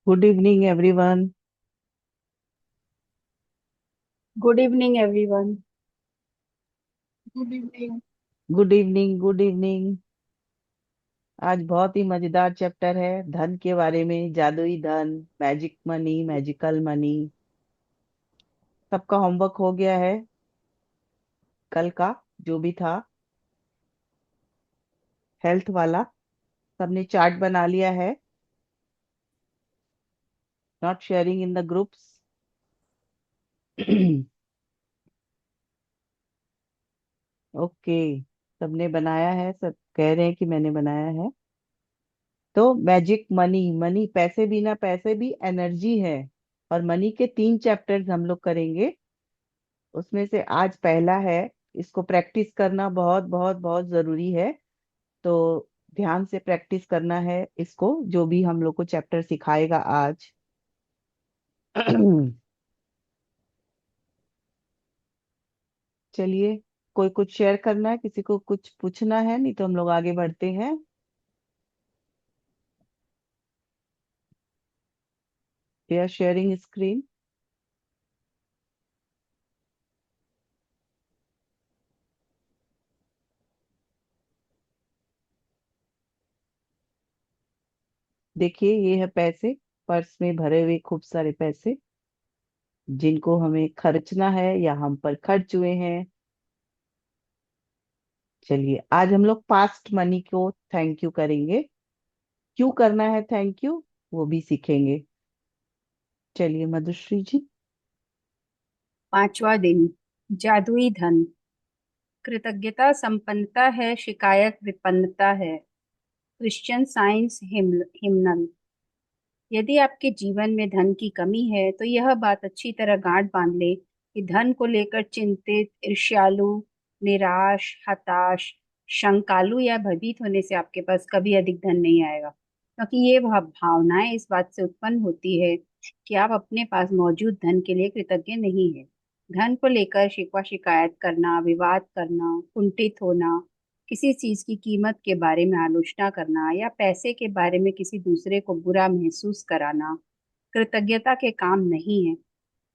Good evening everyone. Good evening everyone. Good evening. Good evening, good evening. आज बहुत ही मजेदार chapter है धन के बारे में। जादुई धन, मैजिक मनी, मैजिकल मनी। सबका होमवर्क हो गया है कल का, जो भी था हेल्थ वाला। सबने चार्ट बना लिया है। Not sharing in the groups. Okay. सबने बनाया है, सब कह रहे हैं कि मैंने बनाया है। तो मैजिक मनी, मनी पैसे, बिना पैसे भी एनर्जी है। और मनी के 3 चैप्टर्स हम लोग करेंगे। उसमें से आज पहला है। इसको प्रैक्टिस करना बहुत बहुत बहुत जरूरी है। तो ध्यान से प्रैक्टिस करना है इसको, जो भी हम लोग को चैप्टर सिखाएगा आज। चलिए, कोई कुछ शेयर करना है, किसी को कुछ पूछना है, नहीं तो हम लोग आगे बढ़ते हैं। या शेयरिंग स्क्रीन। देखिए, ये है पैसे। पर्स में भरे हुए खूब सारे पैसे, जिनको हमें खर्चना है या हम पर खर्च हुए हैं। चलिए, आज हम लोग पास्ट मनी को थैंक यू करेंगे। क्यों करना है थैंक यू, वो भी सीखेंगे। चलिए मधुश्री जी। पांचवा दिन। जादुई धन। कृतज्ञता संपन्नता है, शिकायत विपन्नता है। Christian Science hymnal. यदि आपके जीवन में धन की कमी है तो यह बात अच्छी तरह गांठ बांध ले कि धन को लेकर चिंतित, ईर्ष्यालु, निराश, हताश, शंकालु या भयभीत होने से आपके पास कभी अधिक धन नहीं आएगा, क्योंकि ये भावनाएं इस बात से उत्पन्न होती है कि आप अपने पास मौजूद धन के लिए कृतज्ञ नहीं है। धन को लेकर शिकवा शिकायत करना, विवाद करना, कुंठित होना, किसी चीज की कीमत के बारे में आलोचना करना या पैसे के बारे में किसी दूसरे को बुरा महसूस कराना कृतज्ञता के काम नहीं है।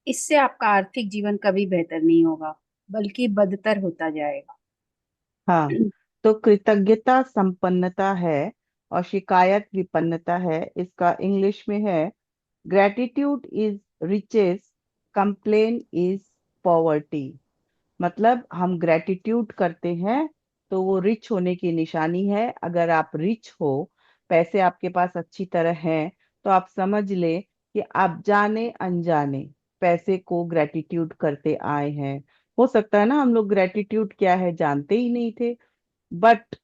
इससे आपका आर्थिक जीवन कभी बेहतर नहीं होगा, बल्कि बदतर होता जाएगा। हाँ, तो कृतज्ञता संपन्नता है और शिकायत विपन्नता है। इसका इंग्लिश में है, gratitude is riches, complain is poverty. मतलब हम ग्रेटिट्यूड करते हैं तो वो रिच होने की निशानी है। अगर आप रिच हो, पैसे आपके पास अच्छी तरह हैं, तो आप समझ ले कि आप जाने अनजाने पैसे को ग्रेटिट्यूड करते आए हैं। हो सकता है ना हम लोग ग्रेटिट्यूड क्या है जानते ही नहीं थे, बट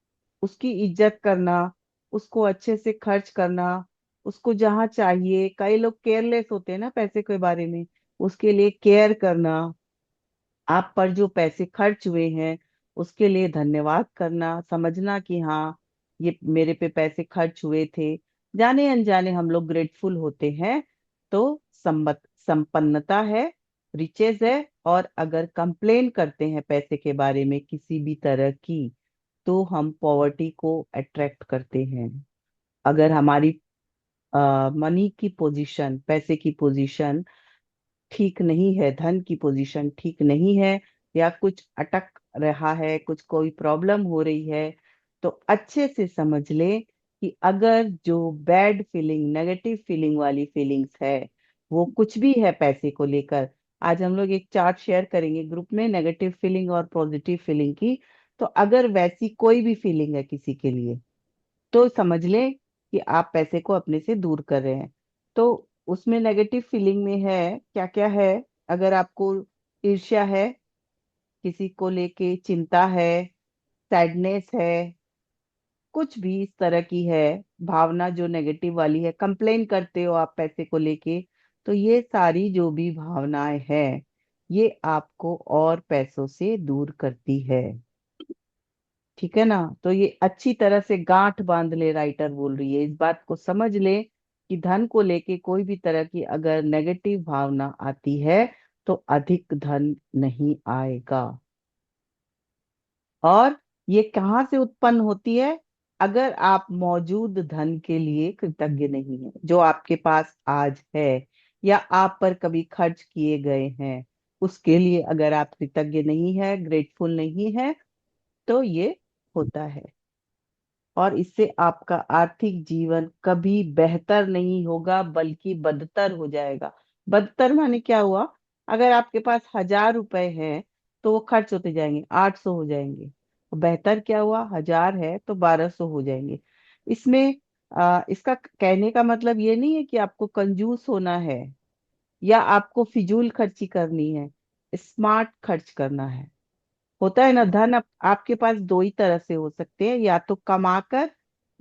उसकी इज्जत करना, उसको अच्छे से खर्च करना, उसको जहाँ चाहिए, कई लोग केयरलेस होते हैं ना पैसे के बारे में, उसके लिए केयर करना, आप पर जो पैसे खर्च हुए हैं उसके लिए धन्यवाद करना, समझना कि हाँ, ये मेरे पे पैसे खर्च हुए थे। जाने अनजाने हम लोग ग्रेटफुल होते हैं। तो संपन्नता है, रिचेज है। और अगर कंप्लेन करते हैं पैसे के बारे में किसी भी तरह की, तो हम पॉवर्टी को अट्रैक्ट करते हैं। अगर हमारी मनी की पोजीशन, पैसे की पोजीशन ठीक नहीं है, धन की पोजीशन ठीक नहीं है, या कुछ अटक रहा है, कुछ कोई प्रॉब्लम हो रही है, तो अच्छे से समझ ले कि अगर जो बैड फीलिंग, नेगेटिव फीलिंग वाली फीलिंग्स है, वो कुछ भी है पैसे को लेकर। आज हम लोग एक चार्ट शेयर करेंगे ग्रुप में, नेगेटिव फीलिंग और पॉजिटिव फीलिंग की। तो अगर वैसी कोई भी फीलिंग है किसी के लिए, तो समझ लें कि आप पैसे को अपने से दूर कर रहे हैं। तो उसमें नेगेटिव फीलिंग में है, क्या क्या है। अगर आपको ईर्ष्या है, किसी को लेके चिंता है, सैडनेस है, कुछ भी इस तरह की है भावना जो नेगेटिव वाली है, कंप्लेन करते हो आप पैसे को लेके, तो ये सारी जो भी भावनाएं हैं, ये आपको और पैसों से दूर करती है। ठीक है ना? तो ये अच्छी तरह से गांठ बांध ले, राइटर बोल रही है, इस बात को समझ ले कि धन को लेके कोई भी तरह की अगर नेगेटिव भावना आती है, तो अधिक धन नहीं आएगा। और ये कहाँ से उत्पन्न होती है? अगर आप मौजूद धन के लिए कृतज्ञ नहीं हैं, जो आपके पास आज है या आप पर कभी खर्च किए गए हैं, उसके लिए अगर आप कृतज्ञ नहीं है, ग्रेटफुल नहीं है, तो ये होता है। और इससे आपका आर्थिक जीवन कभी बेहतर नहीं होगा बल्कि बदतर हो जाएगा। बदतर माने क्या हुआ? अगर आपके पास 1,000 रुपए हैं तो वो खर्च होते जाएंगे, 800 हो जाएंगे। और बेहतर क्या हुआ? 1,000 है तो 1,200 हो जाएंगे। इसमें इसका कहने का मतलब ये नहीं है कि आपको कंजूस होना है या आपको फिजूल खर्ची करनी है। स्मार्ट खर्च करना है। होता है ना, धन आपके पास दो ही तरह से हो सकते हैं, या तो कमाकर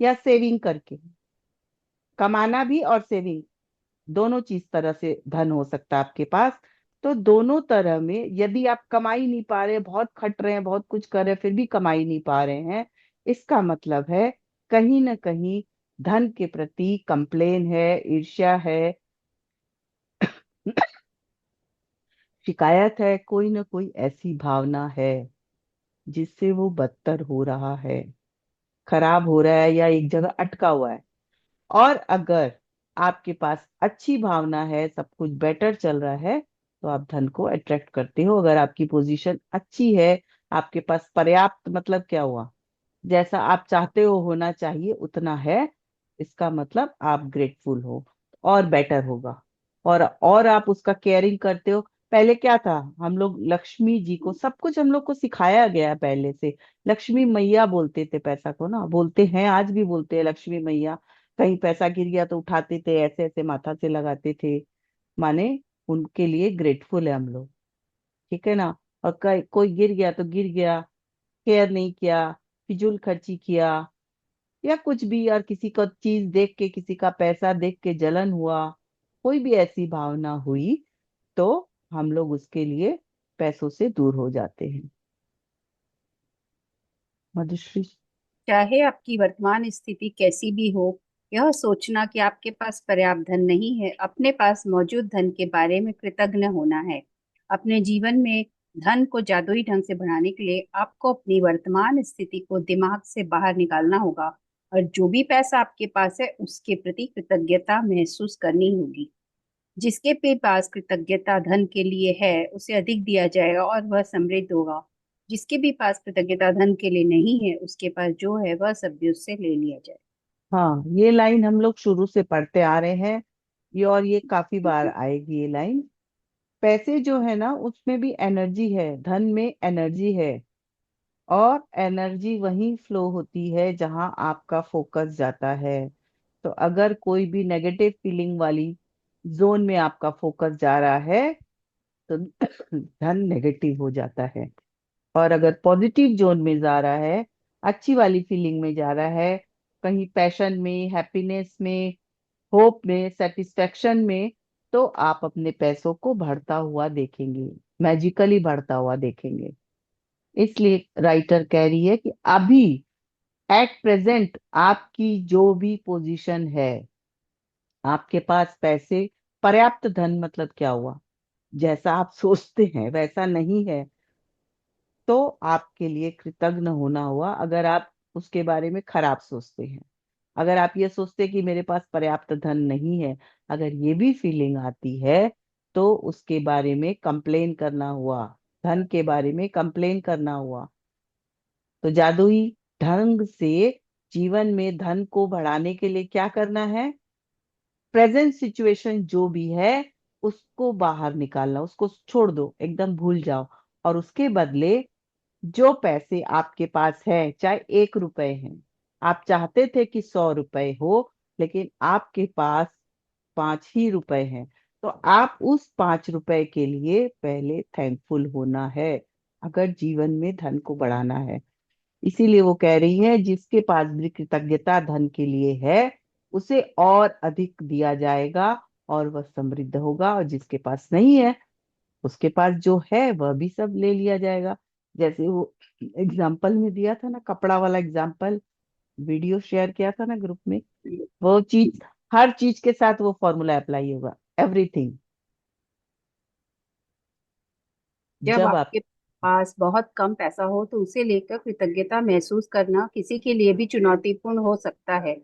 या सेविंग करके। कमाना भी और सेविंग, दोनों चीज तरह से धन हो सकता है आपके पास। तो दोनों तरह में यदि आप कमाई नहीं पा रहे, बहुत खट रहे हैं, बहुत कुछ कर रहे हैं, फिर भी कमाई नहीं पा रहे हैं, इसका मतलब है कहीं ना कहीं धन के प्रति कंप्लेन है, ईर्ष्या है, शिकायत है, कोई ना कोई ऐसी भावना है जिससे वो बदतर हो रहा है, खराब हो रहा है, या एक जगह अटका हुआ है। और अगर आपके पास अच्छी भावना है, सब कुछ बेटर चल रहा है, तो आप धन को अट्रैक्ट करते हो। अगर आपकी पोजीशन अच्छी है, आपके पास पर्याप्त, मतलब क्या हुआ, जैसा आप चाहते हो होना चाहिए उतना है, इसका मतलब आप ग्रेटफुल हो, और बेटर होगा। और आप उसका केयरिंग करते हो। पहले क्या था, हम लोग लक्ष्मी जी को, सब कुछ हम लोग को सिखाया गया है पहले से। लक्ष्मी मैया बोलते थे पैसा को, ना बोलते हैं, आज भी बोलते हैं लक्ष्मी मैया। कहीं पैसा गिर गया तो उठाते थे, ऐसे ऐसे माथा से लगाते थे, माने उनके लिए ग्रेटफुल है हम लोग। ठीक है ना। और कोई गिर गया तो गिर गया, केयर नहीं किया, फिजूल खर्ची किया, या कुछ भी, और किसी को चीज देख के, किसी का पैसा देख के जलन हुआ, कोई भी ऐसी भावना हुई, तो हम लोग उसके लिए पैसों से दूर हो जाते हैं। मधुश्री। चाहे आपकी वर्तमान स्थिति कैसी भी हो, यह सोचना कि आपके पास पर्याप्त धन नहीं है, अपने पास मौजूद धन के बारे में कृतज्ञ होना है। अपने जीवन में धन को जादुई ढंग से बढ़ाने के लिए आपको अपनी वर्तमान स्थिति को दिमाग से बाहर निकालना होगा और जो भी पैसा आपके पास है उसके प्रति कृतज्ञता महसूस करनी होगी। जिसके भी पास कृतज्ञता धन के लिए है उसे अधिक दिया जाएगा और वह समृद्ध होगा। जिसके भी पास कृतज्ञता धन के लिए नहीं है उसके पास जो है वह सब भी उससे ले लिया जाए। हाँ, ये लाइन हम लोग शुरू से पढ़ते आ रहे हैं, ये काफी बार आएगी ये लाइन। पैसे जो है ना, उसमें भी एनर्जी है, धन में एनर्जी है। और एनर्जी वहीं फ्लो होती है जहां आपका फोकस जाता है। तो अगर कोई भी नेगेटिव फीलिंग वाली जोन में आपका फोकस जा रहा है, तो धन नेगेटिव हो जाता है। और अगर पॉजिटिव जोन में जा रहा है, अच्छी वाली फीलिंग में जा रहा है, कहीं पैशन में, हैप्पीनेस में, होप में, सेटिस्फेक्शन में, तो आप अपने पैसों को बढ़ता हुआ देखेंगे, मैजिकली बढ़ता हुआ देखेंगे। इसलिए राइटर कह रही है कि अभी, एट प्रेजेंट, आपकी जो भी पोजीशन है, आपके पास पैसे, पर्याप्त धन मतलब क्या हुआ, जैसा आप सोचते हैं वैसा नहीं है, तो आपके लिए कृतज्ञ होना हुआ। अगर आप उसके बारे में खराब सोचते हैं, अगर आप ये सोचते हैं कि मेरे पास पर्याप्त धन नहीं है, अगर ये भी फीलिंग आती है, तो उसके बारे में कंप्लेन करना हुआ, धन के बारे में कंप्लेन करना हुआ। तो जादुई ढंग से जीवन में धन को बढ़ाने के लिए क्या करना है? प्रेजेंट सिचुएशन जो भी है उसको बाहर निकालना, उसको छोड़ दो, एकदम भूल जाओ। और उसके बदले जो पैसे आपके पास है, चाहे 1 रुपए हैं, आप चाहते थे कि 100 रुपए हो, लेकिन आपके पास 5 ही रुपए हैं, तो आप उस 5 रुपए के लिए पहले थैंकफुल होना है, अगर जीवन में धन को बढ़ाना है। इसीलिए वो कह रही है, जिसके पास भी कृतज्ञता धन के लिए है, उसे और अधिक दिया जाएगा और वह समृद्ध होगा। और जिसके पास नहीं है, उसके पास जो है वह भी सब ले लिया जाएगा। जैसे वो एग्जाम्पल में दिया था ना, कपड़ा वाला एग्जाम्पल, वीडियो शेयर किया था ना ग्रुप में, वो चीज, हर चीज के साथ वो फॉर्मूला अप्लाई होगा, एवरीथिंग। जब जब आप, आपके पास बहुत कम पैसा हो तो उसे लेकर कृतज्ञता महसूस करना किसी के लिए भी चुनौतीपूर्ण हो सकता है।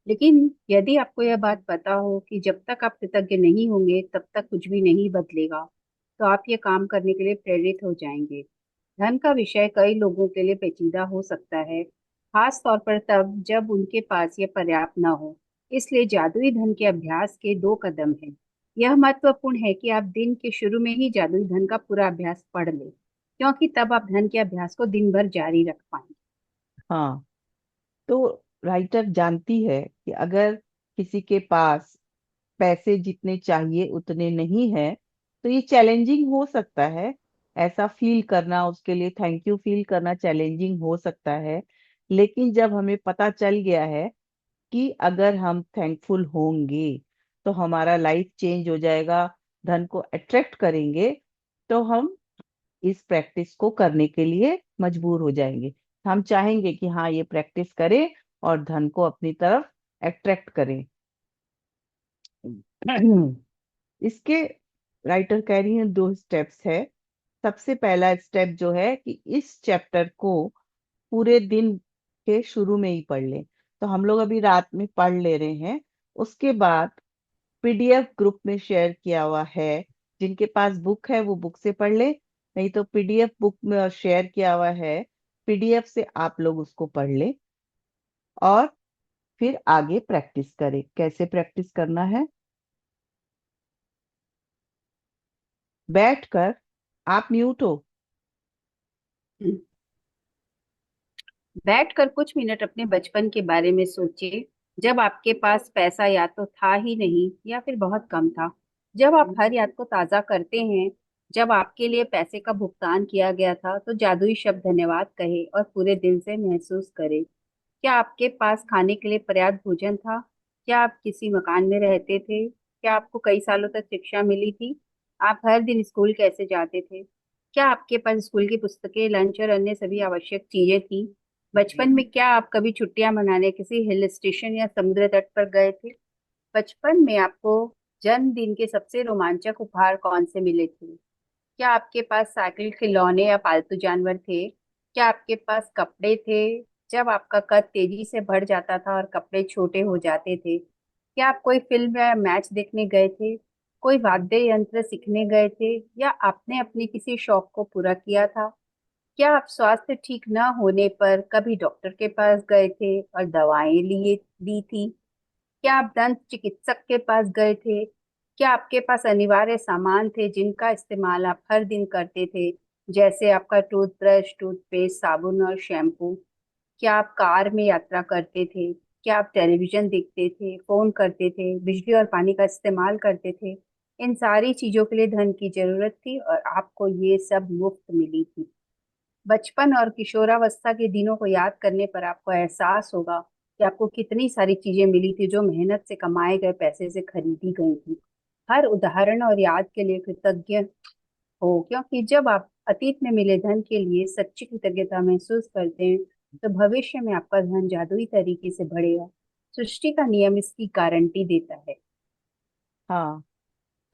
लेकिन यदि आपको यह बात पता हो कि जब तक आप कृतज्ञ नहीं होंगे तब तक कुछ भी नहीं बदलेगा, तो आप ये काम करने के लिए प्रेरित हो जाएंगे। धन का विषय कई लोगों के लिए पेचीदा हो सकता है, खास तौर पर तब जब उनके पास ये पर्याप्त न हो। इसलिए जादुई धन के अभ्यास के दो कदम हैं। यह महत्वपूर्ण है कि आप दिन के शुरू में ही जादुई धन का पूरा अभ्यास पढ़ लें, क्योंकि तब आप धन के अभ्यास को दिन भर जारी रख पाएंगे। हाँ, तो राइटर जानती है कि अगर किसी के पास पैसे जितने चाहिए उतने नहीं है, तो ये चैलेंजिंग हो सकता है। ऐसा फील करना, उसके लिए थैंक यू फील करना चैलेंजिंग हो सकता है। लेकिन जब हमें पता चल गया है कि अगर हम थैंकफुल होंगे तो हमारा लाइफ चेंज हो जाएगा, धन को अट्रैक्ट करेंगे, तो हम इस प्रैक्टिस को करने के लिए मजबूर हो जाएंगे। हम चाहेंगे कि हाँ, ये प्रैक्टिस करें और धन को अपनी तरफ अट्रैक्ट करें। इसके राइटर कह रही हैं दो स्टेप्स है। सबसे पहला स्टेप जो है कि इस चैप्टर को पूरे दिन के शुरू में ही पढ़ लें। तो हम लोग अभी रात में पढ़ ले रहे हैं। उसके बाद पीडीएफ ग्रुप में शेयर किया हुआ है। जिनके पास बुक है वो बुक से पढ़ ले, नहीं तो पीडीएफ बुक में शेयर किया हुआ है, पीडीएफ से आप लोग उसको पढ़ ले और फिर आगे प्रैक्टिस करें। कैसे प्रैक्टिस करना है? बैठकर, आप म्यूट हो। बैठकर कुछ मिनट अपने बचपन के बारे में सोचिए, जब आपके पास पैसा या तो था ही नहीं या फिर बहुत कम था। जब आप हर याद को ताजा करते हैं, जब आपके लिए पैसे का भुगतान किया गया था, तो जादुई शब्द धन्यवाद कहे और पूरे दिल से महसूस करें। क्या आपके पास खाने के लिए पर्याप्त भोजन था? क्या आप किसी मकान में रहते थे? क्या आपको कई सालों तक शिक्षा मिली थी? आप हर दिन स्कूल कैसे जाते थे? क्या आपके पास स्कूल की पुस्तकें, लंच और अन्य सभी आवश्यक चीजें थी? बचपन में क्या आप कभी छुट्टियां मनाने किसी हिल स्टेशन या समुद्र तट पर गए थे? बचपन में आपको जन्मदिन के सबसे रोमांचक उपहार कौन से मिले थे? क्या आपके पास साइकिल, खिलौने या पालतू जानवर थे? क्या आपके पास कपड़े थे जब आपका कद तेजी से बढ़ जाता था और कपड़े छोटे हो जाते थे? क्या आप कोई फिल्म या मैच देखने गए थे? कोई वाद्य यंत्र सीखने गए थे? या आपने अपने किसी शौक को पूरा किया था? क्या आप स्वास्थ्य ठीक न होने पर कभी डॉक्टर के पास गए थे और दवाएं लिए ली थी? क्या आप दंत चिकित्सक के पास गए थे? क्या आपके पास अनिवार्य सामान थे जिनका इस्तेमाल आप हर दिन करते थे, जैसे आपका टूथब्रश, टूथपेस्ट, साबुन और शैम्पू? क्या आप कार में यात्रा करते थे? क्या आप टेलीविजन देखते थे, फोन करते थे, बिजली और पानी का इस्तेमाल करते थे? इन सारी चीजों के लिए धन की जरूरत थी और आपको ये सब मुफ्त मिली थी। बचपन और किशोरावस्था के दिनों को याद करने पर आपको एहसास होगा कि आपको कितनी सारी चीजें मिली थी जो मेहनत से कमाए गए पैसे से खरीदी गई थी। हर उदाहरण और याद के लिए कृतज्ञ हो, क्योंकि जब आप अतीत में मिले धन के लिए सच्ची कृतज्ञता महसूस करते हैं, तो भविष्य में आपका धन जादुई तरीके से बढ़ेगा। सृष्टि का नियम इसकी गारंटी देता है। हाँ,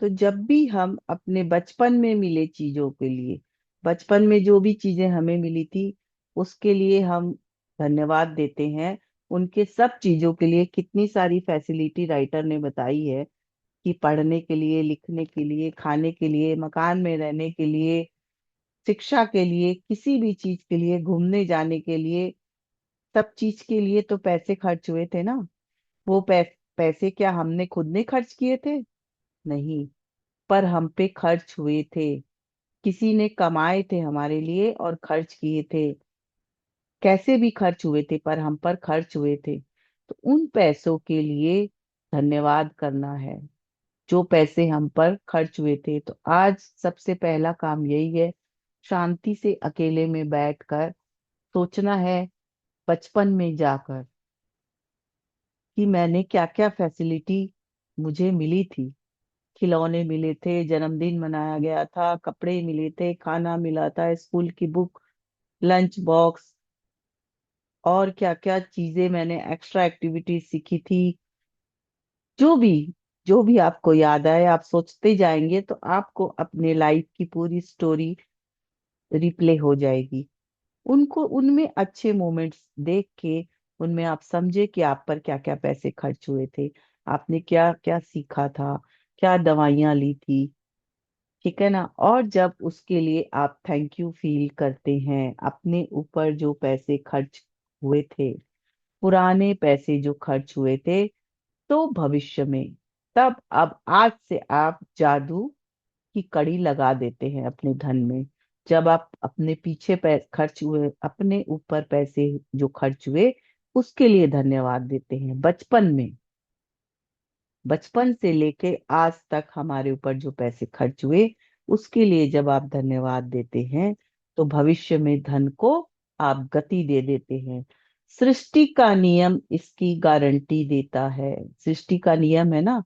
तो जब भी हम अपने बचपन में मिले चीजों के लिए, बचपन में जो भी चीजें हमें मिली थी उसके लिए हम धन्यवाद देते हैं। उनके सब चीजों के लिए कितनी सारी फैसिलिटी राइटर ने बताई है कि पढ़ने के लिए, लिखने के लिए, खाने के लिए, मकान में रहने के लिए, शिक्षा के लिए, किसी भी चीज के लिए, घूमने जाने के लिए, सब चीज के लिए तो पैसे खर्च हुए थे ना। वो पैसे क्या हमने खुद ने खर्च किए थे? नहीं, पर हम पे खर्च हुए थे। किसी ने कमाए थे हमारे लिए और खर्च किए थे। कैसे भी खर्च हुए थे, पर हम पर खर्च हुए थे। तो उन पैसों के लिए धन्यवाद करना है, जो पैसे हम पर खर्च हुए थे। तो आज सबसे पहला काम यही है, शांति से अकेले में बैठकर सोचना है, बचपन में जाकर, कि मैंने क्या क्या फैसिलिटी मुझे मिली थी। खिलौने मिले थे, जन्मदिन मनाया गया था, कपड़े मिले थे, खाना मिला था, स्कूल की बुक, लंच बॉक्स, और क्या क्या चीजें मैंने एक्स्ट्रा एक्टिविटीज सीखी थी। जो भी जो भी आपको याद आए, आप सोचते जाएंगे तो आपको अपने लाइफ की पूरी स्टोरी रिप्ले हो जाएगी। उनको उनमें अच्छे मोमेंट्स देख के उनमें आप समझे कि आप पर क्या क्या पैसे खर्च हुए थे, आपने क्या क्या सीखा था, क्या दवाइयां ली थी। ठीक है ना। और जब उसके लिए आप थैंक यू फील करते हैं, अपने ऊपर जो पैसे खर्च हुए थे, पुराने पैसे जो खर्च हुए थे, तो भविष्य में, तब अब आज से आप जादू की कड़ी लगा देते हैं अपने धन में। जब आप अपने पीछे खर्च हुए, अपने ऊपर पैसे जो खर्च हुए, उसके लिए धन्यवाद देते हैं। बचपन में, बचपन से लेके आज तक हमारे ऊपर जो पैसे खर्च हुए, उसके लिए जब आप धन्यवाद देते हैं, तो भविष्य में धन को आप गति दे देते हैं। सृष्टि का नियम इसकी गारंटी देता है। सृष्टि का नियम है ना,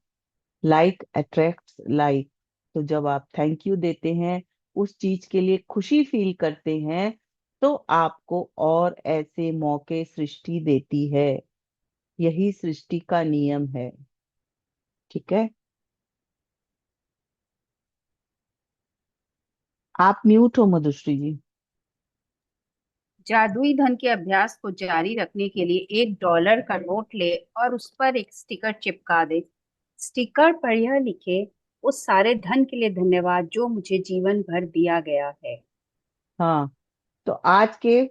लाइक अट्रैक्ट्स लाइक। तो जब आप थैंक यू देते हैं, उस चीज के लिए खुशी फील करते हैं, तो आपको और ऐसे मौके सृष्टि देती है। यही सृष्टि का नियम है। ठीक है। आप म्यूट हो मधुश्री जी। जादुई धन के अभ्यास को जारी रखने के लिए $1 का नोट ले और उस पर एक स्टिकर चिपका दे। स्टिकर पर यह लिखे, उस सारे धन के लिए धन्यवाद जो मुझे जीवन भर दिया गया है। हाँ, तो आज के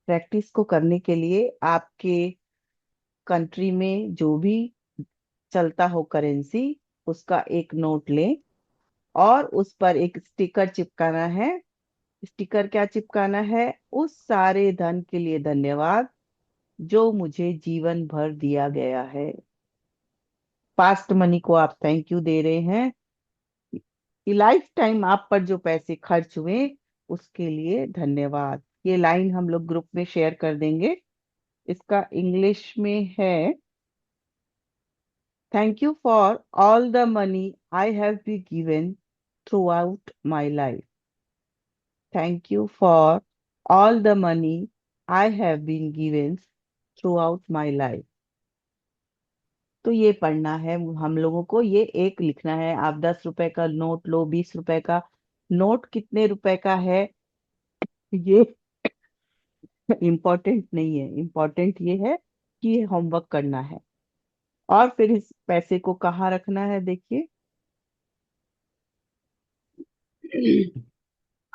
प्रैक्टिस को करने के लिए आपके कंट्री में जो भी चलता हो करेंसी, उसका एक नोट लें और उस पर एक स्टिकर चिपकाना है। स्टिकर क्या चिपकाना है? उस सारे धन के लिए धन्यवाद जो मुझे जीवन भर दिया गया है। पास्ट मनी को आप थैंक यू दे रहे हैं कि लाइफ टाइम आप पर जो पैसे खर्च हुए, उसके लिए धन्यवाद। ये लाइन हम लोग ग्रुप में शेयर कर देंगे। इसका इंग्लिश में है, thank you for all the money I have been given throughout my life. Thank you for all the money I have been given throughout my life. तो ये पढ़ना है हम लोगों को, ये एक लिखना है। आप 10 रुपए का नोट लो, 20 रुपए का नोट कितने रुपए का है, ये इम्पोर्टेंट नहीं है। इम्पोर्टेंट ये है कि ये होमवर्क करना है। और फिर इस पैसे को कहाँ रखना है, देखिए।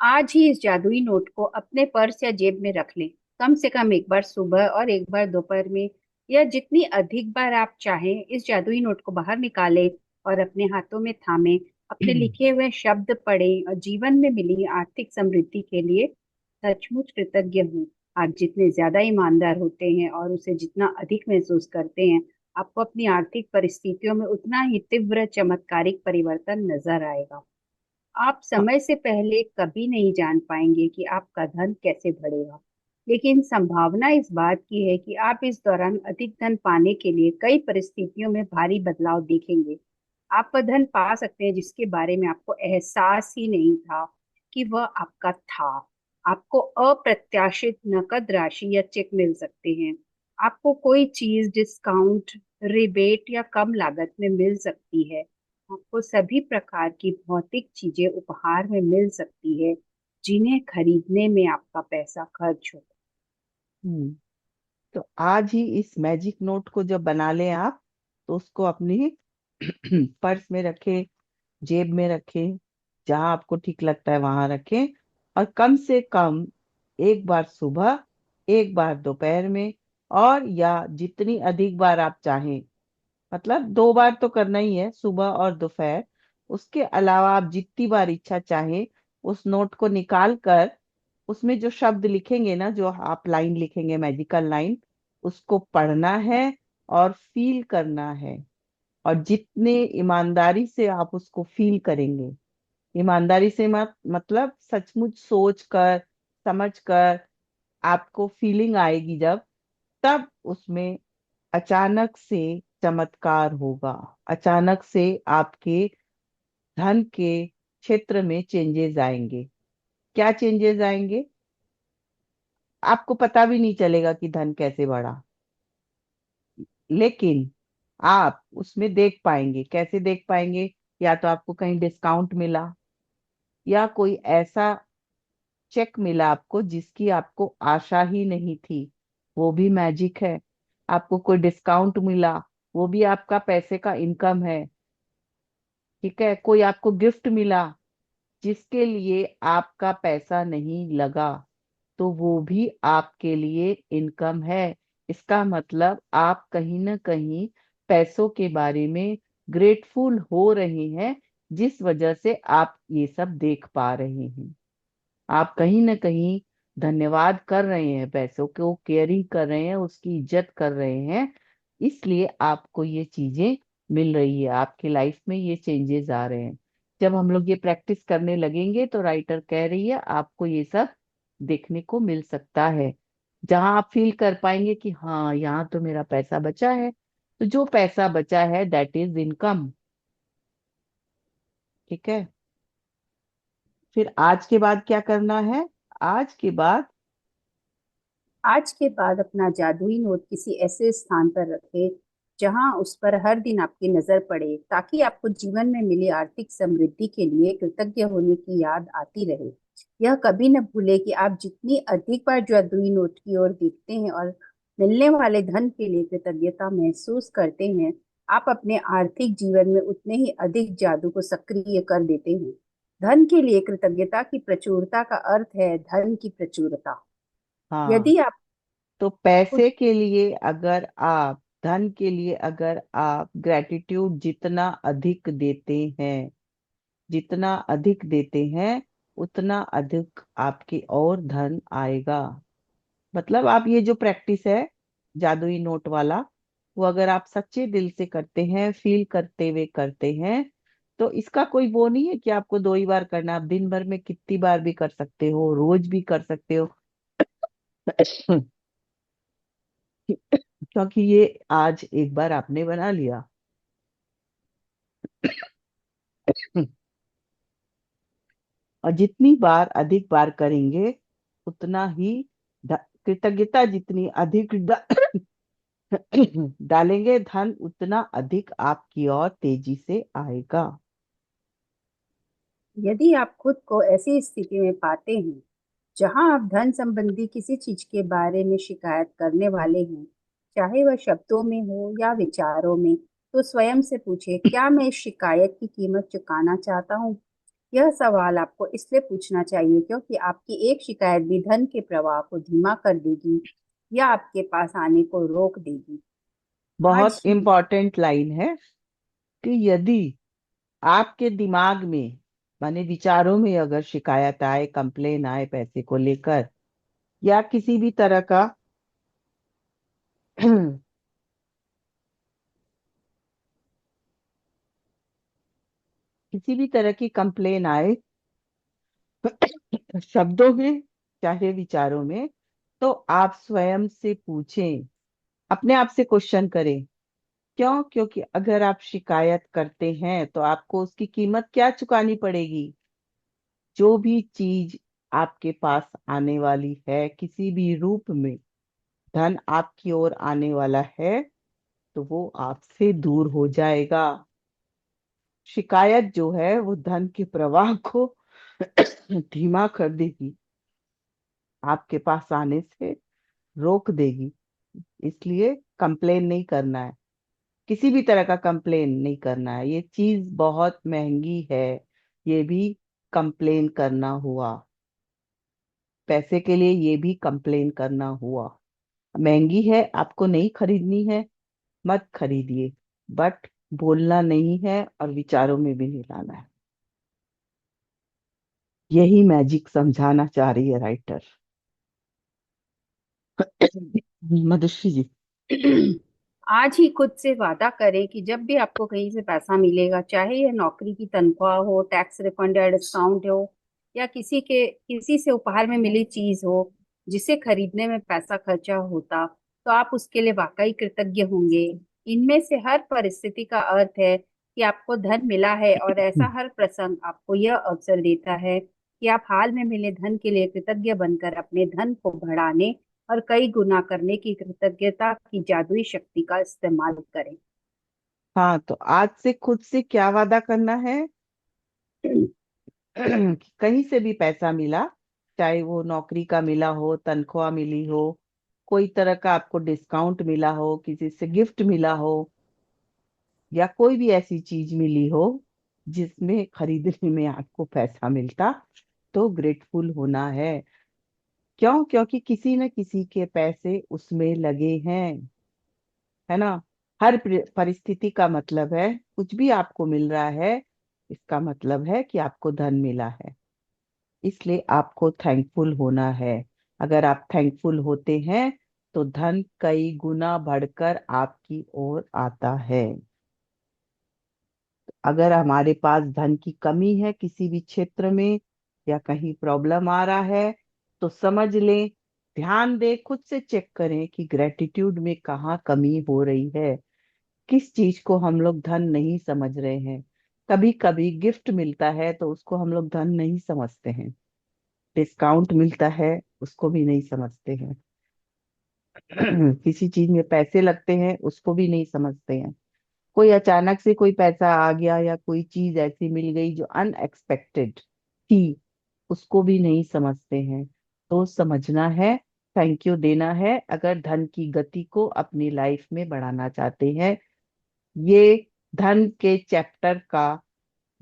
आज ही इस जादुई नोट को अपने पर्स या जेब में रख लें। कम से कम एक बार सुबह और एक बार दोपहर में, या जितनी अधिक बार आप चाहें, इस जादुई नोट को बाहर निकालें और अपने हाथों में थामें। अपने लिखे हुए शब्द पढ़ें और जीवन में मिली आर्थिक समृद्धि के लिए सचमुच कृतज्ञ हूँ। आप जितने ज्यादा ईमानदार होते हैं और उसे जितना अधिक महसूस करते हैं, आपको अपनी आर्थिक परिस्थितियों में उतना ही तीव्र चमत्कारिक परिवर्तन नजर आएगा। आप समय से पहले कभी नहीं जान पाएंगे कि आपका धन कैसे बढ़ेगा, लेकिन संभावना इस बात की है कि आप इस दौरान अधिक धन पाने के लिए कई परिस्थितियों में भारी बदलाव देखेंगे। आप वह धन पा सकते हैं जिसके बारे में आपको एहसास ही नहीं था कि वह आपका था। आपको अप्रत्याशित नकद राशि या चेक मिल सकते हैं। आपको कोई चीज डिस्काउंट, रिबेट या कम लागत में मिल सकती है। आपको सभी प्रकार की भौतिक चीजें उपहार में मिल सकती है जिन्हें खरीदने में आपका पैसा खर्च हो। हम्म तो आज ही इस मैजिक नोट को जब बना लें आप, तो उसको अपनी पर्स में रखें, जेब में रखें, जहां आपको ठीक लगता है वहां रखें। और कम से कम एक बार सुबह, एक बार दोपहर में, और या जितनी अधिक बार आप चाहें, मतलब 2 बार तो करना ही है, सुबह और दोपहर। उसके अलावा आप जितनी बार इच्छा चाहें, उस नोट को निकाल कर उसमें जो शब्द लिखेंगे ना, जो आप लाइन लिखेंगे, मैजिकल लाइन, उसको पढ़ना है और फील करना है। और जितने ईमानदारी से आप उसको फील करेंगे, ईमानदारी से मतलब सचमुच सोच कर, समझ कर, आपको फीलिंग आएगी जब, तब उसमें अचानक से चमत्कार होगा। अचानक से आपके धन के क्षेत्र में चेंजेस आएंगे। क्या चेंजेस आएंगे? आपको पता भी नहीं चलेगा कि धन कैसे बढ़ा, लेकिन आप उसमें देख पाएंगे। कैसे देख पाएंगे? या तो आपको कहीं डिस्काउंट मिला, या कोई ऐसा चेक मिला आपको जिसकी आपको आशा ही नहीं थी, वो भी मैजिक है। आपको कोई डिस्काउंट मिला, वो भी आपका पैसे का इनकम है। ठीक है, कोई आपको गिफ्ट मिला जिसके लिए आपका पैसा नहीं लगा, तो वो भी आपके लिए इनकम है। इसका मतलब आप कहीं ना कहीं पैसों के बारे में ग्रेटफुल हो रहे हैं, जिस वजह से आप ये सब देख पा रहे हैं। आप कहीं ना कहीं धन्यवाद कर रहे हैं, पैसों को केयरिंग कर रहे हैं, उसकी इज्जत कर रहे हैं, इसलिए आपको ये चीजें मिल रही है, आपकी लाइफ में ये चेंजेस आ रहे हैं। जब हम लोग ये प्रैक्टिस करने लगेंगे तो राइटर कह रही है आपको ये सब देखने को मिल सकता है। जहां आप फील कर पाएंगे कि हाँ यहाँ तो मेरा पैसा बचा है, तो जो पैसा बचा है दैट इज इनकम। ठीक है, फिर आज के बाद क्या करना है? आज के बाद आज के बाद अपना जादुई नोट किसी ऐसे स्थान पर रखें जहां उस पर हर दिन आपकी नजर पड़े, ताकि आपको जीवन में मिली आर्थिक समृद्धि के लिए कृतज्ञ होने की याद आती रहे। यह कभी न भूले कि आप जितनी अधिक बार जादुई नोट की ओर देखते हैं और मिलने वाले धन के लिए कृतज्ञता महसूस करते हैं, आप अपने आर्थिक जीवन में उतने ही अधिक जादू को सक्रिय कर देते हैं। धन के लिए कृतज्ञता की प्रचुरता का अर्थ है धन की प्रचुरता। हाँ, यदि आप तो खुद पैसे के लिए अगर आप, धन के लिए अगर आप ग्रेटिट्यूड जितना अधिक देते हैं, जितना अधिक देते हैं, उतना अधिक आपकी और धन आएगा। मतलब आप ये जो प्रैक्टिस है जादुई नोट वाला, वो अगर आप सच्चे दिल से करते हैं, फील करते हुए करते हैं, तो इसका कोई वो नहीं है कि आपको 2 ही बार करना, आप दिन भर में कितनी बार भी कर सकते हो, रोज भी कर सकते हो। क्योंकि ये आज एक बार आपने बना लिया। और जितनी बार अधिक बार करेंगे, उतना ही कृतज्ञता जितनी अधिक डालेंगे, धन उतना अधिक आपकी ओर तेजी से आएगा। यदि आप खुद को ऐसी स्थिति में पाते हैं जहां आप धन संबंधी किसी चीज के बारे में शिकायत करने वाले हैं, चाहे वह शब्दों में हो या विचारों में, तो स्वयं से पूछे, क्या मैं इस शिकायत की कीमत चुकाना चाहता हूँ? यह सवाल आपको इसलिए पूछना चाहिए क्योंकि आपकी एक शिकायत भी धन के प्रवाह को धीमा कर देगी या आपके पास आने को रोक देगी। बहुत आज इंपॉर्टेंट लाइन है कि यदि आपके दिमाग में, माने विचारों में अगर शिकायत आए, कंप्लेन आए पैसे को लेकर, या किसी भी तरह का किसी भी तरह की कंप्लेन आए, शब्दों में चाहे विचारों में, तो आप स्वयं से पूछें, अपने आप से क्वेश्चन करें। क्यों? क्योंकि अगर आप शिकायत करते हैं तो आपको उसकी कीमत क्या चुकानी पड़ेगी? जो भी चीज आपके पास आने वाली है किसी भी रूप में, धन आपकी ओर आने वाला है, तो वो आपसे दूर हो जाएगा। शिकायत जो है वो धन के प्रवाह को धीमा कर देगी, आपके पास आने से रोक देगी। इसलिए कंप्लेन नहीं करना है, किसी भी तरह का कंप्लेन नहीं करना है। ये चीज बहुत महंगी है, ये भी कंप्लेन करना हुआ। पैसे के लिए ये भी कंप्लेन करना हुआ। महंगी है, आपको नहीं खरीदनी है, मत खरीदिए, बट बोलना नहीं है और विचारों में भी नहीं लाना है। यही मैजिक समझाना चाह रही है राइटर। मधुश्री जी। आज ही खुद से वादा करें कि जब भी आपको कहीं से पैसा मिलेगा, चाहे यह नौकरी की तनख्वाह हो, टैक्स रिफंड या डिस्काउंट हो, या किसी से उपहार में मिली चीज हो जिसे खरीदने में पैसा खर्चा होता, तो आप उसके लिए वाकई कृतज्ञ होंगे। इनमें से हर परिस्थिति का अर्थ है कि आपको धन मिला है, और ऐसा हर प्रसंग आपको यह अवसर देता है कि आप हाल में मिले धन के लिए कृतज्ञ बनकर अपने धन को बढ़ाने और कई गुना करने की कृतज्ञता की जादुई शक्ति का इस्तेमाल करें। हाँ, तो आज से खुद से क्या वादा करना है? कि कहीं से भी पैसा मिला चाहे वो नौकरी का मिला हो, तनख्वाह मिली हो, कोई तरह का आपको डिस्काउंट मिला हो, किसी से गिफ्ट मिला हो, या कोई भी ऐसी चीज मिली हो जिसमें खरीदने में आपको पैसा मिलता, तो ग्रेटफुल होना है। क्यों? क्योंकि किसी न किसी के पैसे उसमें लगे हैं, है ना। हर परिस्थिति का मतलब है, कुछ भी आपको मिल रहा है इसका मतलब है कि आपको धन मिला है, इसलिए आपको थैंकफुल होना है। अगर आप थैंकफुल होते हैं तो धन कई गुना बढ़कर आपकी ओर आता है। अगर हमारे पास धन की कमी है किसी भी क्षेत्र में, या कहीं प्रॉब्लम आ रहा है, तो समझ लें, ध्यान दें, खुद से चेक करें कि ग्रेटिट्यूड में कहाँ कमी हो रही है, किस चीज को हम लोग धन नहीं समझ रहे हैं। कभी कभी गिफ्ट मिलता है तो उसको हम लोग धन नहीं समझते हैं, डिस्काउंट मिलता है उसको भी नहीं समझते हैं, किसी चीज में पैसे लगते हैं उसको भी नहीं समझते हैं, कोई अचानक से कोई पैसा आ गया या कोई चीज ऐसी मिल गई जो अनएक्सपेक्टेड थी, उसको भी नहीं समझते हैं। तो समझना है, थैंक यू देना है, अगर धन की गति को अपनी लाइफ में बढ़ाना चाहते हैं। ये धन के चैप्टर का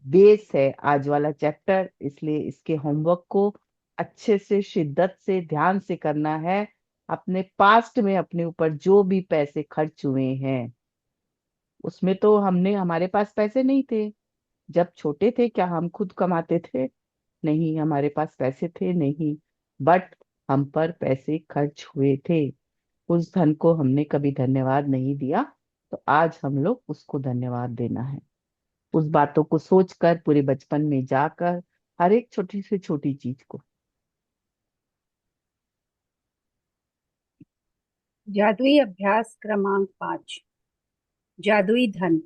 बेस है आज वाला चैप्टर, इसलिए इसके होमवर्क को अच्छे से, शिद्दत से, ध्यान से करना है। अपने पास्ट में अपने ऊपर जो भी पैसे खर्च हुए हैं, उसमें तो हमारे पास पैसे नहीं थे। जब छोटे थे क्या हम खुद कमाते थे? नहीं, हमारे पास पैसे थे नहीं, बट हम पर पैसे खर्च हुए थे। उस धन को हमने कभी धन्यवाद नहीं दिया, तो आज हम लोग उसको धन्यवाद देना है। उस बातों को सोचकर, पूरे बचपन में जाकर, हर एक छोटी से छोटी चीज को। जादुई अभ्यास क्रमांक 5, जादुई धन।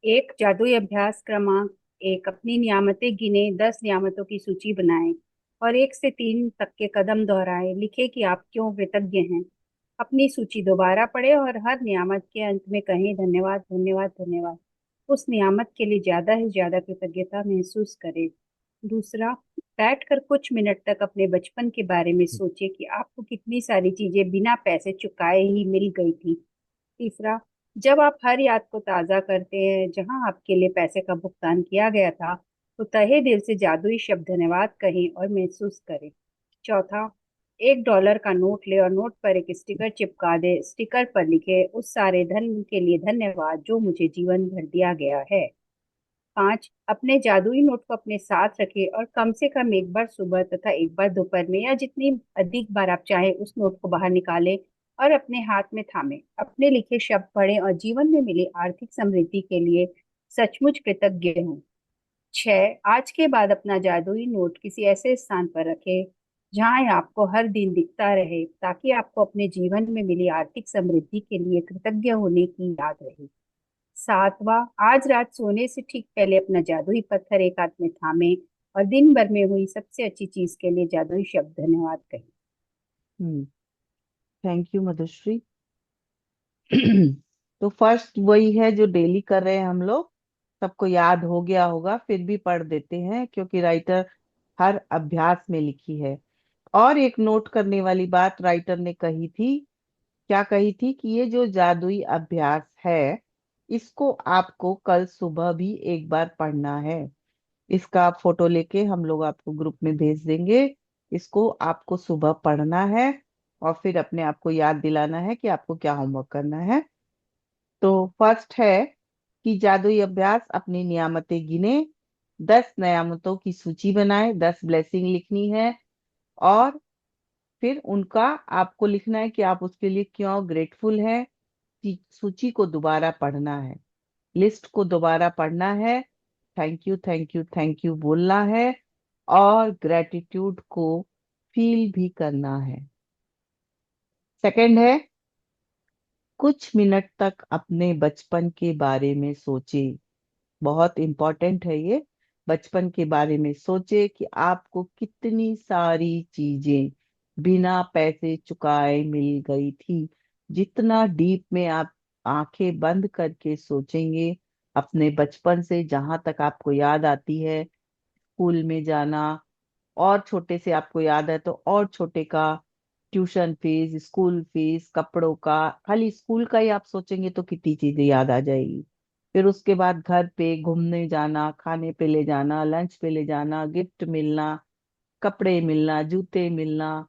एक जादुई अभ्यास क्रमांक 1, अपनी नियामतें गिने, 10 नियामतों की सूची बनाएं और 1 से 3 तक के कदम दोहराएं। लिखें कि आप क्यों कृतज्ञ हैं। अपनी सूची दोबारा पढ़ें और हर नियामत के अंत में कहें धन्यवाद, धन्यवाद, धन्यवाद। उस नियामत के लिए ज्यादा से ज्यादा कृतज्ञता महसूस करें। दूसरा, बैठकर कुछ मिनट तक अपने बचपन के बारे में सोचें कि आपको कितनी सारी चीजें बिना पैसे चुकाए ही मिल गई थी। तीसरा, जब आप हर याद को ताज़ा करते हैं जहां आपके लिए पैसे का भुगतान किया गया था, तो तहे दिल से जादुई शब्द धन्यवाद कहें और महसूस करें। चौथा, $1 का नोट ले और नोट पर एक स्टिकर चिपका दे। स्टिकर पर लिखे, उस सारे धन के लिए धन्यवाद जो मुझे जीवन भर दिया गया है। 5, अपने जादुई नोट को अपने साथ रखें और कम से कम एक बार सुबह तथा एक बार दोपहर में, या जितनी अधिक बार आप चाहें, उस नोट को बाहर निकालें और अपने हाथ में थामें। अपने लिखे शब्द पढ़ें और जीवन में मिली आर्थिक समृद्धि के लिए सचमुच कृतज्ञ हों। 6, आज के बाद अपना जादुई नोट किसी ऐसे स्थान पर रखें जहां यह आपको हर दिन दिखता रहे, ताकि आपको अपने जीवन में मिली आर्थिक समृद्धि के लिए कृतज्ञ होने की याद रहे। 7वां, आज रात सोने से ठीक पहले अपना जादुई पत्थर एक हाथ में थामे और दिन भर में हुई सबसे अच्छी चीज के लिए जादुई शब्द धन्यवाद कहें। हम्म। Thank you Madhushri. तो फर्स्ट वही है जो डेली कर रहे हैं हम लोग, सबको याद हो गया होगा, फिर भी पढ़ देते हैं क्योंकि राइटर हर अभ्यास में लिखी है। और एक नोट करने वाली बात राइटर ने कही थी, क्या कही थी, कि ये जो जादुई अभ्यास है, इसको आपको कल सुबह भी एक बार पढ़ना है। इसका फोटो लेके हम लोग आपको ग्रुप में भेज देंगे। इसको आपको सुबह पढ़ना है और फिर अपने आप को याद दिलाना है कि आपको क्या होमवर्क करना है। तो फर्स्ट है कि जादुई अभ्यास, अपनी नियामतें गिने, 10 नियामतों की सूची बनाए, 10 ब्लेसिंग लिखनी है, और फिर उनका आपको लिखना है कि आप उसके लिए क्यों ग्रेटफुल है। सूची को दोबारा पढ़ना है, लिस्ट को दोबारा पढ़ना है, thank you, thank you, thank you बोलना है, और ग्रेटिट्यूड को फील भी करना है। सेकंड है, कुछ मिनट तक अपने बचपन के बारे में सोचे। बहुत इंपॉर्टेंट है ये। बचपन के बारे में सोचे कि आपको कितनी सारी चीजें बिना पैसे चुकाए मिल गई थी। जितना डीप में आप आंखें बंद करके सोचेंगे, अपने बचपन से जहां तक आपको याद आती है, स्कूल में जाना, और छोटे से आपको याद है तो और छोटे का ट्यूशन फीस, स्कूल फीस, कपड़ों का, खाली स्कूल का ही आप सोचेंगे तो कितनी चीजें याद आ जाएगी। फिर उसके बाद घर पे घूमने जाना, खाने पे ले जाना, लंच पे ले जाना, गिफ्ट मिलना, कपड़े मिलना, जूते मिलना,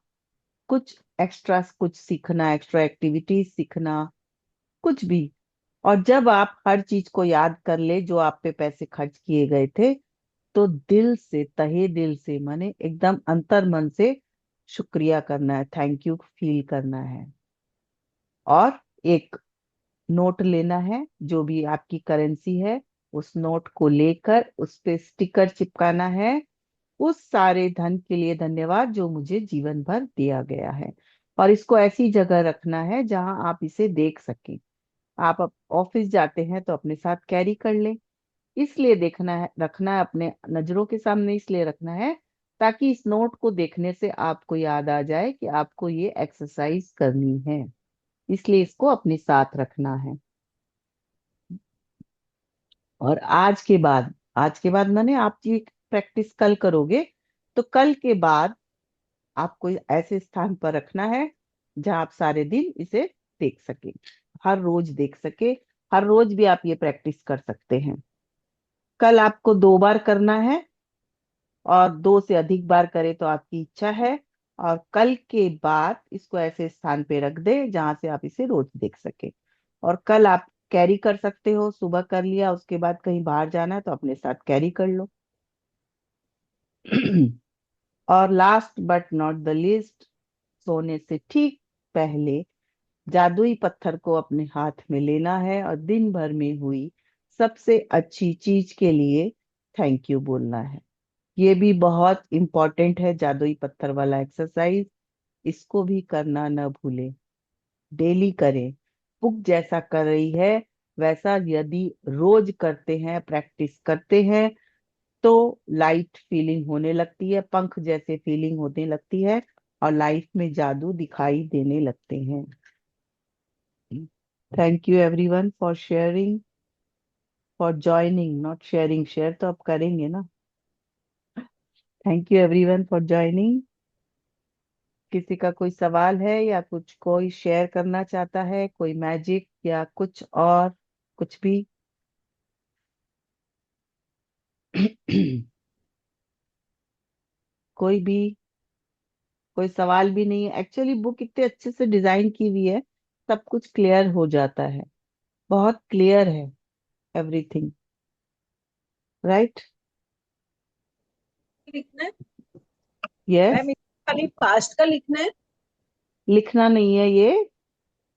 कुछ एक्स्ट्रा, कुछ सीखना, एक्स्ट्रा एक्टिविटीज सीखना, कुछ भी। और जब आप हर चीज को याद कर ले जो आप पे पैसे खर्च किए गए थे, तो दिल से, तहे दिल से, माने एकदम अंतर मन से शुक्रिया करना है, थैंक यू फील करना है। और एक नोट लेना है, जो भी आपकी करेंसी है, उस नोट को लेकर उस पे स्टिकर चिपकाना है, उस सारे धन के लिए धन्यवाद जो मुझे जीवन भर दिया गया है। और इसको ऐसी जगह रखना है जहां आप इसे देख सकें। आप ऑफिस जाते हैं तो अपने साथ कैरी कर लें। इसलिए देखना है, रखना है अपने नजरों के सामने, इसलिए रखना है ताकि इस नोट को देखने से आपको याद आ जाए कि आपको ये एक्सरसाइज करनी है। इसलिए इसको अपने साथ रखना है। और आज के बाद मैंने आप ये प्रैक्टिस कल करोगे, तो कल के बाद आपको ऐसे स्थान पर रखना है जहां आप सारे दिन इसे देख सके, हर रोज देख सके। हर रोज भी आप ये प्रैक्टिस कर सकते हैं। कल आपको 2 बार करना है, और 2 से अधिक बार करे तो आपकी इच्छा है। और कल के बाद इसको ऐसे स्थान पे रख दे जहां से आप इसे रोज देख सके। और कल आप कैरी कर सकते हो, सुबह कर लिया, उसके बाद कहीं बाहर जाना है तो अपने साथ कैरी कर लो। और last but not the least, सोने से ठीक पहले जादुई पत्थर को अपने हाथ में लेना है और दिन भर में हुई सबसे अच्छी चीज के लिए थैंक यू बोलना है। ये भी बहुत इंपॉर्टेंट है, जादुई पत्थर वाला एक्सरसाइज। इसको भी करना न भूले, डेली करें। बुक जैसा कर रही है वैसा यदि रोज करते हैं, प्रैक्टिस करते हैं, तो लाइट फीलिंग होने लगती है, पंख जैसे फीलिंग होने लगती है, और लाइफ में जादू दिखाई देने लगते हैं। Thank you everyone for sharing, for joining, not sharing, share तो आप करेंगे ना। Thank you everyone for joining. किसी का कोई सवाल है या कुछ कोई शेयर करना चाहता है, कोई मैजिक या कुछ और, कुछ भी? कोई भी, कोई सवाल भी नहीं है? एक्चुअली बुक इतने अच्छे से डिजाइन की हुई है, सब कुछ क्लियर हो जाता है, बहुत क्लियर है एवरीथिंग, राइट? लिखना है यस। मैम, खाली पास्ट का लिखना है। लिखना नहीं है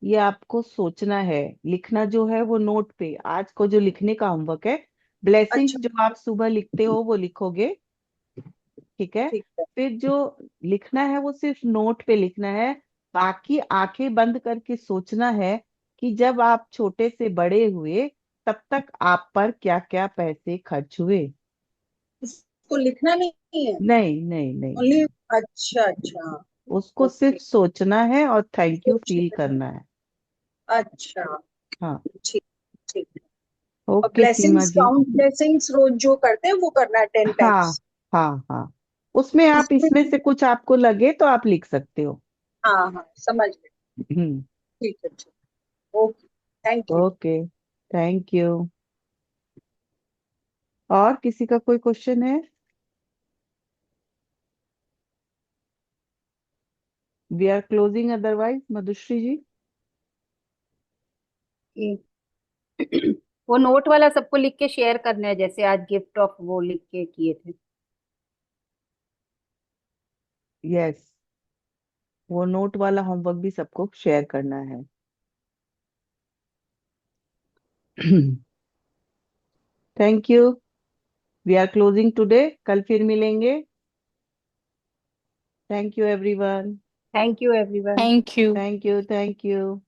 ये आपको सोचना है। लिखना जो है वो नोट पे, आज को जो लिखने का होमवर्क है, ब्लेसिंग्स अच्छा, जो आप सुबह लिखते हो वो लिखोगे, ठीक है? ठीक है। फिर जो लिखना है वो सिर्फ नोट पे लिखना है। बाकी आंखें बंद करके सोचना है कि जब आप छोटे से बड़े हुए तब तक आप पर क्या क्या पैसे खर्च हुए। इसको लिखना नहीं है, नहीं नहीं नहीं ओनली। नहीं, अच्छा अच्छा। उसको सिर्फ ओके। सोचना है और थैंक यू फील सोचना है। करना है। अच्छा। हाँ। ठीक। ठीक है। और ओके सीमा ब्लेसिंग्स, जी। काउंट ब्लेसिंग्स रोज जो करते हैं वो करना है 10 टाइम्स। हाँ हाँ हाँ, उसमें आप, इसमें इसमें से कुछ आपको लगे तो आप लिख सकते हो। हाँ हाँ, समझ गए। हम्म। ठीक है, ठीक। Okay. Thank you. Okay, thank you. और किसी का कोई क्वेश्चन है? We are closing otherwise, Madhushri ji. वो नोट वाला सबको लिख के शेयर करना है, जैसे आज गिफ्ट ऑफ वो लिख के किए थे। यस, वो नोट वाला होमवर्क भी सबको शेयर करना है। Thank you. We are closing today, कल फिर मिलेंगे। Thank you everyone. Thank you everyone. Thank you. Thank you, thank you.